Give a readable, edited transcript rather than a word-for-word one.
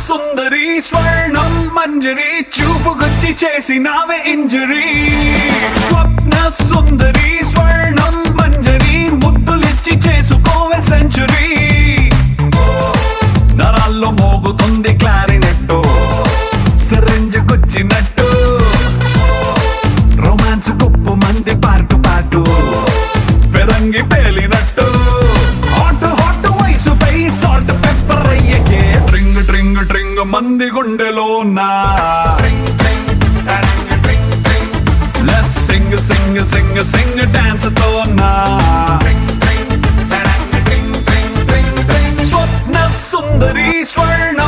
సుందరి స్వర్ణం మంజరి చూపుకొచ్చి చేసినావే ఇంజరీ. స్వప్న సుందరి స్వర్ణం మంజరి ముద్దులిచ్చి చేసుకోవే century. నరాల్లో మోగుతుంది క్లారినెట్టు సిరింజుకొచ్చినట్టు. Romance కుప్పు మంది పాటు పాటు పెరంగి పేలినట్టు. హాట్ హాట్ వయసుపై సాల్ట్ పెప్పర్ అయ్యకే ట్రింగ్ ట్రింగ్ ట్రింగ్ మంది గుండెలోనా. Let's sing sing sing sing dance తోనా. స్వప్న సుందరి స్వర్ణ